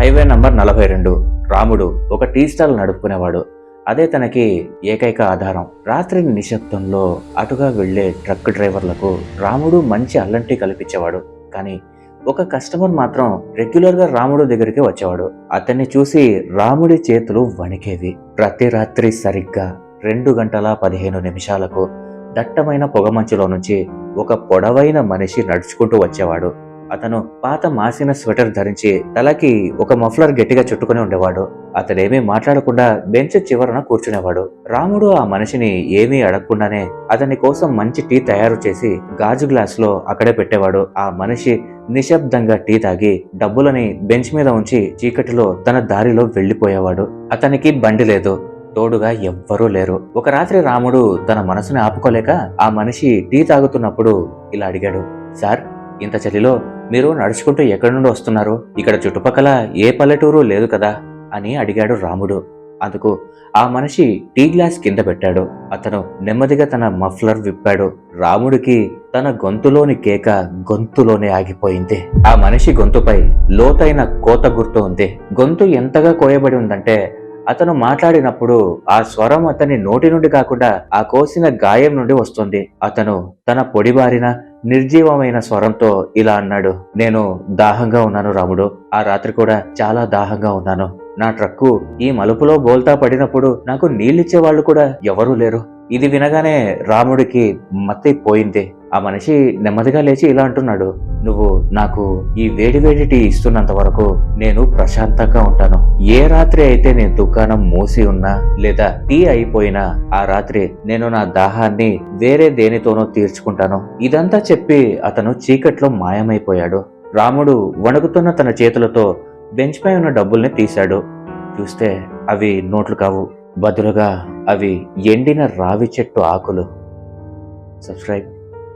Highway number 42. రాముడు ఒక tea stall నడుపుకునేవాడు. అదే తనకి ఏకైక ఆధారం. రాత్రి నిశ్శబ్దంలో అటుగా వెళ్లే ట్రక్ డ్రైవర్లకు రాముడు మంచి అల్లం టీ కల్పించేవాడు. కానీ ఒక కస్టమర్ మాత్రం రెగ్యులర్ గా రాముడు దగ్గరికి వచ్చేవాడు. అతన్ని చూసి రాముడి చేతులు వణికేవి. ప్రతి రాత్రి సరిగ్గా 2:15 దట్టమైన పొగమంచులో నుంచి ఒక పొడవైన మనిషి నడుచుకుంటూ వచ్చేవాడు. అతను పాత మాసిన స్వెటర్ ధరించి తలకి ఒక మఫ్లర్ గట్టిగా చుట్టుకుని ఉండేవాడు. అతడేమీ మాట్లాడకుండా బెంచ్ చివరన కూర్చునేవాడు. రాముడు ఆ మనిషిని ఏమీ అడగకుండానే అతని కోసం మంచి టీ తయారు చేసి గాజు గ్లాస్ లో అక్కడే పెట్టేవాడు. ఆ మనిషి నిశ్శబ్దంగా టీ తాగి డబ్బులని బెంచ్ మీద ఉంచి చీకటిలో తన దారిలో వెళ్లిపోయేవాడు. అతనికి బండి లేదు, తోడుగా ఎవ్వరూ లేరు. ఒక రాత్రి రాముడు తన మనసుని ఆపుకోలేక ఆ మనిషి టీ తాగుతున్నప్పుడు ఇలా అడిగాడు, సార్, ఇంత చలిలో మీరు నడుచుకుంటూ ఎక్కడి నుండి వస్తున్నారు? ఇక్కడ చుట్టుపక్కల ఏ పల్లెటూరు లేదు కదా అని అడిగాడు రాముడు. అందుకు ఆ మనిషి టీ గ్లాస్ కింద పెట్టాడు. అతను నెమ్మదిగా తన మఫ్లర్ విప్పాడు. రాముడికి తన గొంతులోని కేక గొంతులోనే ఆగిపోయింది. ఆ మనిషి గొంతుపై లోతైన కోత గుర్తు ఉంది. గొంతు ఎంతగా కోయబడి ఉందంటే అతను మాట్లాడినప్పుడు ఆ స్వరం అతని నోటి నుండి కాకుండా ఆ కోసిన గాయం నుండి వస్తుంది. అతను తన పొడిబారిన నిర్జీవమైన స్వరంతో ఇలా అన్నాడు, నేను దాహంగా ఉన్నాను రాముడు. ఆ రాత్రి కూడా చాలా దాహంగా ఉన్నాను. నా ట్రక్కు ఈ మలుపులో బోల్తా పడినప్పుడు నాకు నీళ్ళిచ్చే వాళ్ళు కూడా ఎవరూ లేరు. ఇది వినగానే రాముడికి మత్తై పోయింది. ఆ మనిషి నెమ్మదిగా లేచి ఇలా అంటున్నాడు, నువ్వు నాకు ఈ వేడి టీ ఇస్తున్నంత వరకు నేను ప్రశాంతంగా ఉంటాను. ఏ రాత్రి అయితే నేను దుకాణం మూసి ఉన్నా లేదా టీ అయిపోయినా ఆ రాత్రి నేను నా దాహాన్ని వేరే దేనితోనో తీర్చుకుంటాను. ఇదంతా చెప్పి అతను చీకట్లో మాయమైపోయాడు. రాముడు వణుకుతున్న తన చేతులతో బెంచ్ పై ఉన్న డబ్బుల్ని తీశాడు. చూస్తే అవి నోట్లు కావు, బదులుగా అవి ఎండిన రావి చెట్టు ఆకులు. సబ్స్క్రైబ్.